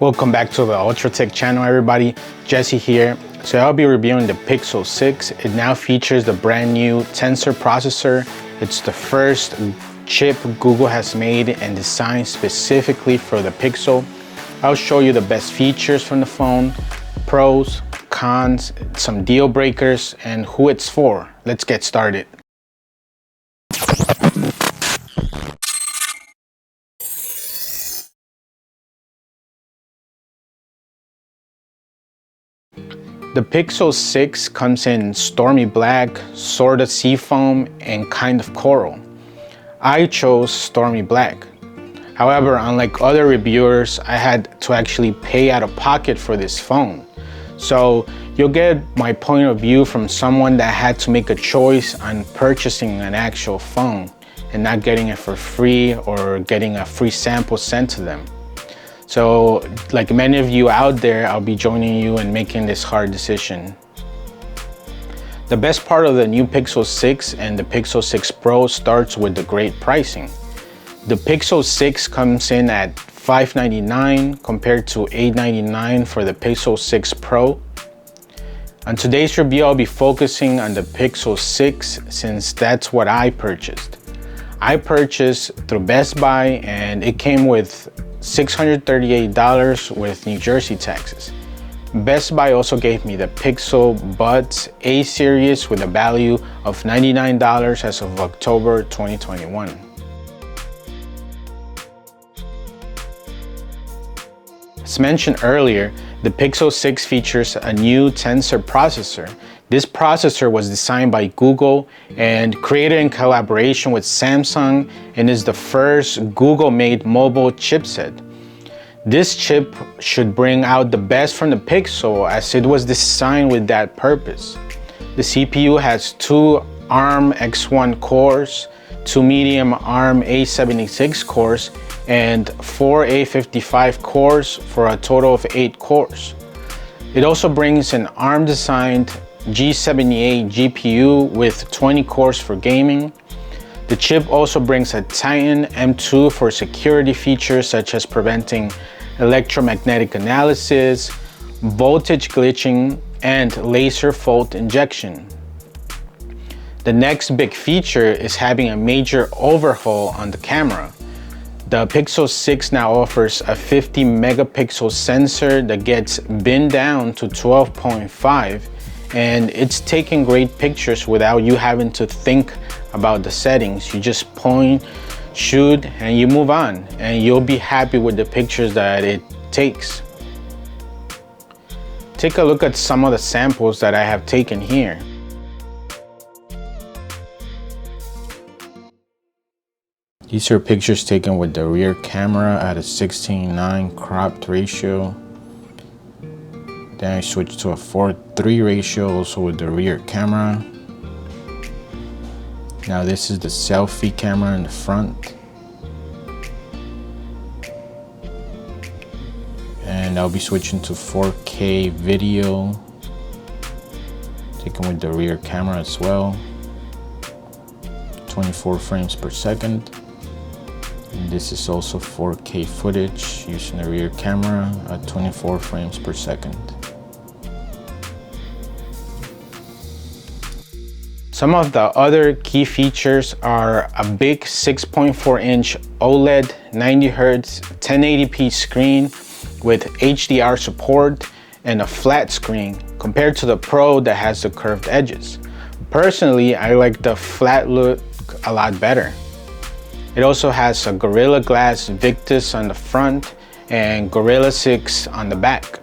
Welcome back to the Ultra Tech channel, everybody. Jesse here. So I'll be reviewing the Pixel 6. It now features the brand new Tensor processor. It's the first chip Google has made and designed specifically for the Pixel. I'll show you the best features from the phone, pros, cons, some deal breakers, and who it's for. Let's get started. The Pixel 6 comes in stormy black, sort of seafoam, and kind of coral. I chose stormy black. However, unlike other reviewers, I had to actually pay out of pocket for this phone. So you'll get my point of view from someone that had to make a choice on purchasing an actual phone and not getting it for free or getting a free sample sent to them. So like many of you out there, I'll be joining you in making this hard decision. The best part of the new Pixel 6 and the Pixel 6 Pro starts with the great pricing. The Pixel 6 comes in at $599 compared to $899 for the Pixel 6 Pro. On today's review, I'll be focusing on the Pixel 6 since that's what I purchased. I purchased through Best Buy and it came with $638 with New Jersey taxes. Best Buy also gave me the Pixel Buds A series with a value of $99 as of October 2021. As mentioned earlier, the Pixel 6 features a new Tensor processor. This processor was designed by Google and created in collaboration with Samsung and is the first Google-made mobile chipset. This chip should bring out the best from the Pixel as it was designed with that purpose. The CPU has two ARM X1 cores, two medium ARM A76 cores, and four A55 cores for a total of 8 cores. It also brings an ARM-designed G78 GPU with 20 cores for gaming. The chip also brings a Titan M2 for security features such as preventing electromagnetic analysis, voltage glitching, and laser fault injection. The next big feature is having a major overhaul on the camera. The Pixel 6 now offers a 50 megapixel sensor that gets binned down to 12.5, and it's taking great pictures without you having to think about the settings. You just point, shoot, and you move on, and you'll be happy with the pictures that it takes. Take a look at some of the samples that I have taken here. These are pictures taken with the rear camera at a 16:9 cropped ratio. Then I switched to a 4:3 ratio also with the rear camera. Now this is the selfie camera in the front. And I'll be switching to 4K video, taken with the rear camera as well. 24 frames per second. And this is also 4K footage using the rear camera at 24 frames per second. Some of the other key features are a big 6.4-inch OLED 90Hz 1080p screen with HDR support and a flat screen compared to the Pro that has the curved edges. Personally, I like the flat look a lot better. It also has a Gorilla Glass Victus on the front and Gorilla 6 on the back.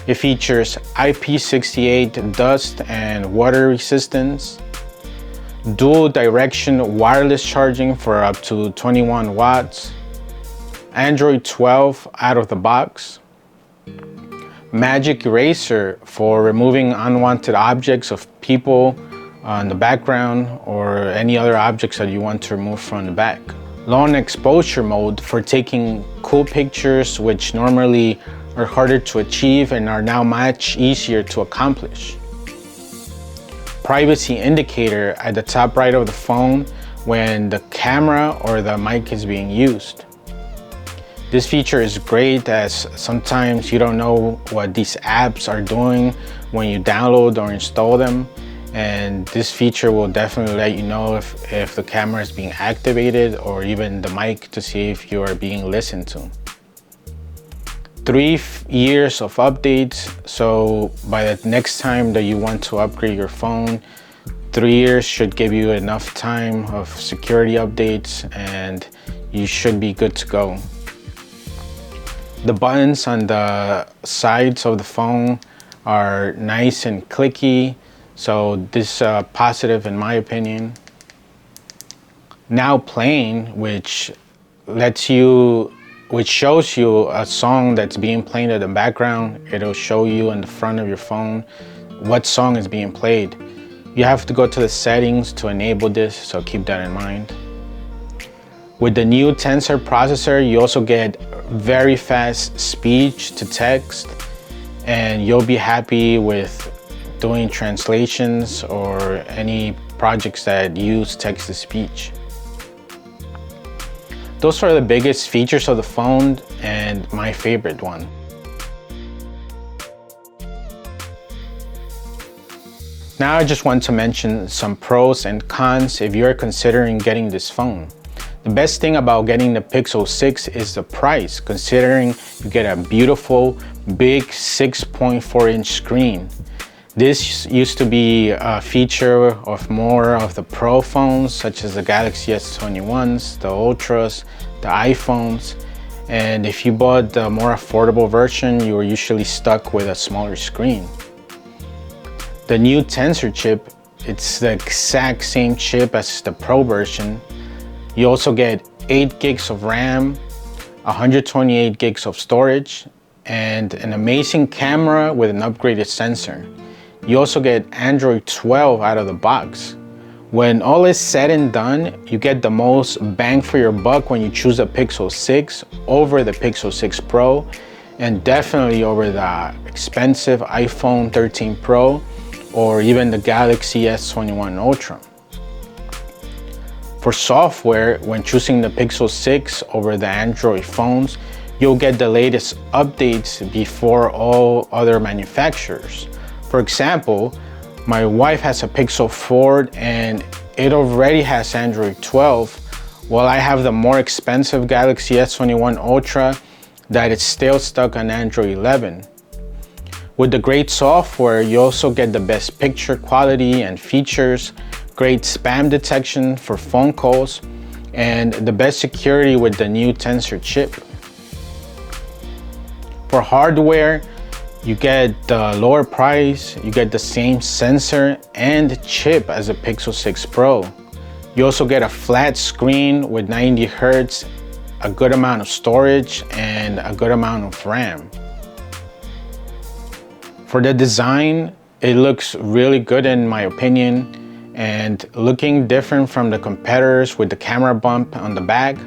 It features IP68 dust and water resistance, dual direction wireless charging for up to 21 watts, Android 12 out of the box, Magic Eraser for removing unwanted objects of people on the background or any other objects that you want to remove from the back. Long exposure mode for taking cool pictures which normally are harder to achieve and are now much easier to accomplish. Privacy indicator at the top right of the phone when the camera or the mic is being used. This feature is great as sometimes you don't know what these apps are doing when you download or install them. And this feature will definitely let you know if the camera is being activated or even the mic to see if you are being listened to. 3 years of updates, so by the next time that you want to upgrade your phone, 3 years should give you enough time of security updates and you should be good to go. The buttons on the sides of the phone are nice and clicky, so this is positive in my opinion. Now playing, which shows you a song that's being played in the background. It'll show you in the front of your phone what song is being played. You have to go to the settings to enable this, so keep that in mind. With the new Tensor processor, you also get very fast speech to text, and you'll be happy with doing translations or any projects that use text to speech. Those are the biggest features of the phone and my favorite one. Now I just want to mention some pros and cons if you're considering getting this phone. The best thing about getting the Pixel 6 is the price, considering you get a beautiful big 6.4-inch screen. This used to be a feature of more of the Pro phones, such as the Galaxy S21s, the Ultras, the iPhones. And if you bought the more affordable version, you were usually stuck with a smaller screen. The new Tensor chip, it's the exact same chip as the Pro version. You also get 8 gigs of RAM, 128 gigs of storage, and an amazing camera with an upgraded sensor. You also get Android 12 out of the box. When all is said and done, you get the most bang for your buck when you choose the Pixel 6 over the Pixel 6 Pro, and definitely over the expensive iPhone 13 Pro or even the Galaxy S21 Ultra. For software, when choosing the Pixel 6 over the Android phones, you'll get the latest updates before all other manufacturers. For example, my wife has a Pixel 4 and it already has Android 12, while I have the more expensive Galaxy S21 Ultra that is still stuck on Android 11. With the great software, you also get the best picture quality and features, great spam detection for phone calls, and the best security with the new Tensor chip. For hardware, you get the lower price, you get the same sensor and chip as the Pixel 6 Pro. You also get a flat screen with 90 Hz, a good amount of storage, and a good amount of RAM. For the design, it looks really good in my opinion, and looking different from the competitors with the camera bump on the back,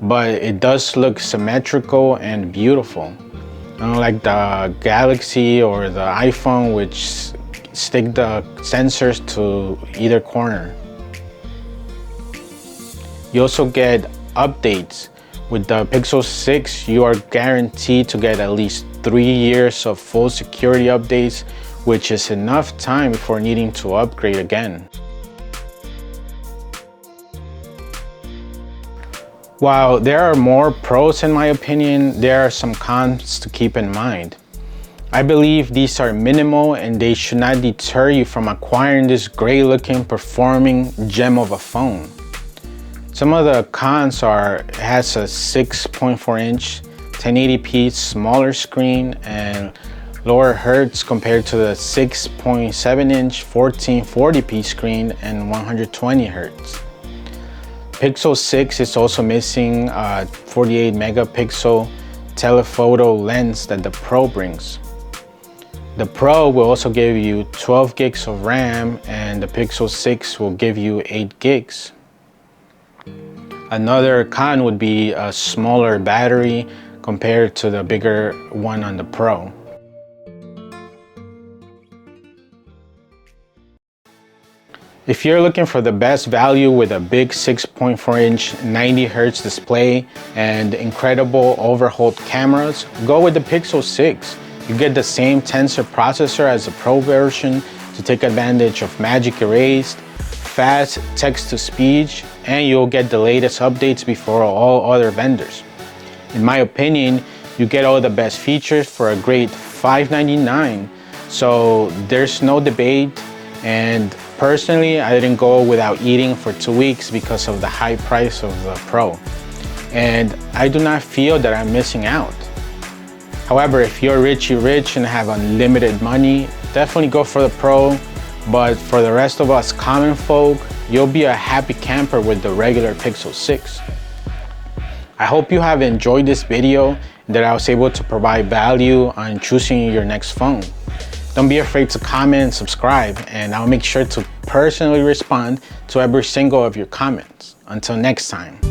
but it does look symmetrical and beautiful. Unlike the Galaxy or the iPhone, which stick the sensors to either corner. You also get updates. With the Pixel 6, you are guaranteed to get at least 3 years of full security updates, which is enough time before needing to upgrade again. While there are more pros in my opinion, there are some cons to keep in mind. I believe these are minimal and they should not deter you from acquiring this great looking performing gem of a phone. Some of the cons are it has a 6.4-inch 1080p smaller screen and lower hertz compared to the 6.7-inch 1440p screen and 120 hertz. Pixel 6 is also missing a 48 megapixel telephoto lens that the Pro brings. The Pro will also give you 12 gigs of RAM and the Pixel 6 will give you 8 gigs. Another con would be a smaller battery compared to the bigger one on the Pro. If you're looking for the best value with a big 6.4-inch 90Hz display and incredible overhauled cameras, go with the Pixel 6. You get the same Tensor processor as the Pro version to take advantage of magic erase, fast text-to-speech, and you'll get the latest updates before all other vendors. In my opinion, you get all the best features for a great $599, so there's no debate. And personally, I didn't go without eating for 2 weeks because of the high price of the Pro. And I do not feel that I'm missing out. However, if you're rich and have unlimited money, definitely go for the Pro. But for the rest of us common folk, you'll be a happy camper with the regular Pixel 6. I hope you have enjoyed this video and that I was able to provide value on choosing your next phone. Don't be afraid to comment and subscribe, and I'll make sure to personally respond to every single of your comments. Until next time.